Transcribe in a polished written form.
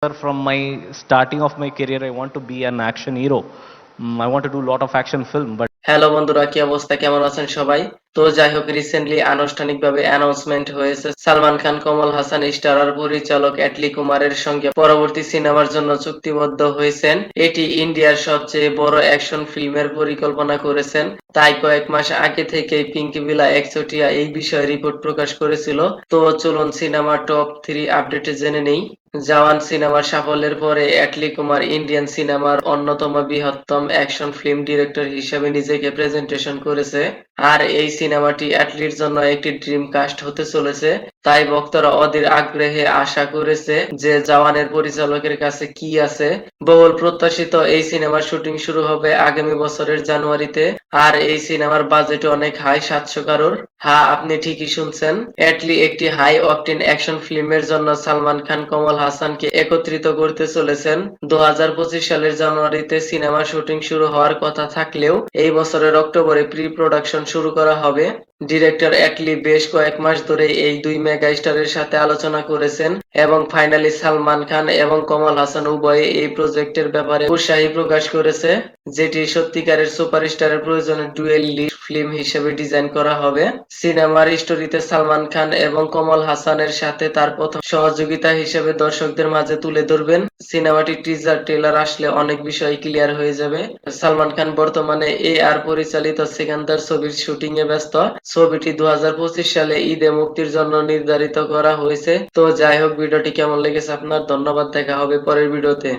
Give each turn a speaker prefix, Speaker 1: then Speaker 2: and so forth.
Speaker 1: From my starting of my career, I want to be an action hero. I want to do a lot of action film, but
Speaker 2: hello বন্ধুরা, কি অবস্থা? কেমন আছেন সবাই? তো যাই হোক, রিসেন্টলি আনুষ্ঠানিকভাবে অ্যানাউন্সমেন্ট হয়েছে সালমান খান, কমল হাসান স্টারার পরিচালক অ্যাটলি কুমারের সঙ্গে পরবর্তী সিনেমার জন্য চুক্তিবদ্ধ হয়েছেন। এটি ইন্ডিয়ার সবচেয়ে বড় অ্যাকশন ফিল্মের পরিকল্পনা করেছেন। তাই কয়েক মাস আগে থেকেই পিঙ্কি বিলা একচেটিয়া এই বিষয়ে রিপোর্ট প্রকাশ করেছিল। তো চলুন সিনেমার টপ 3 আপডেটে জেনে নেই। জওয়ান সিনেমার সাফল্যের পরে অ্যাটলি কুমার ইন্ডিয়ান সিনেমার অন্যতম বৃহত্তম অ্যাকশন ফিল্ম ডিরেক্টর হিসেবে নিজেকে প্রেজেন্টেশন করেছে। আর এই সিনেমাটি অ্যাটলির জন্য একটি ড্রিম কাস্ট হতে চলেছে। তাই ভক্তরা অধীর আগ্রহে আশা করেছে যে জওয়ানের পরিচালকের কাছে কি আছে। বহুল প্রত্যাশিত এই সিনেমার শুটিং শুরু হবে আগামী বছরের জানুয়ারিতে। আর এই সিনেমার বাজেট অনেক হাই, 700 কারোর। হ্যাঁ, আপনি ঠিকই শুনছেন। অ্যাটলি একটি হাই অকটেন অ্যাকশন ফিল্মের জন্য সালমান খান, কমল হাসানকে একত্রিত করতে চলেছেন। 2025 সালের জানুয়ারিতে সিনেমার শুটিং শুরু হওয়ার কথা থাকলেও এই বছরের অক্টোবরে প্রি প্রোডাকশন শুরু করা হবে। ডিরেক্টর অ্যাটলি বেশ কয়েক মাস ধরে এই দুই মেগা স্টারের সাথে আলোচনা করেছেন এবং ফাইনালি সালমান খান এবং কমল হাসান উভয়ে এই প্রজেক্টের ব্যাপারে উৎসাহী প্রকাশ করেছে, যেটি সত্যিকারের সুপারস্টারের প্রয়োজনে ডুয়েল লিড ফিল্ম হিসেবে ডিজাইন করা হবে। সিনেমার স্টোরিতে সালমান খান এবং কমল হাসানের সাথে তার প্রথম সহযোগিতা হিসেবে দর্শকদের মাঝে তুলে ধরবেন। সিনেমাটির টিজার ট্রেলার আসলে অনেক বিষয় ক্লিয়ার হয়ে যাবে। সালমান খান বর্তমানে আর পরিচালিত সিকান্দার ছবির শুটিং এ ব্যস্ত। ছবিটি 2025 সালে ঈদে মুক্তির জন্য নির্ধারিত করা হয়েছে। তো যাই হোক, ভিডিওটি কেমন লেগেছে আপনার? ধন্যবাদ, দেখা হবে পরের ভিডিওতে।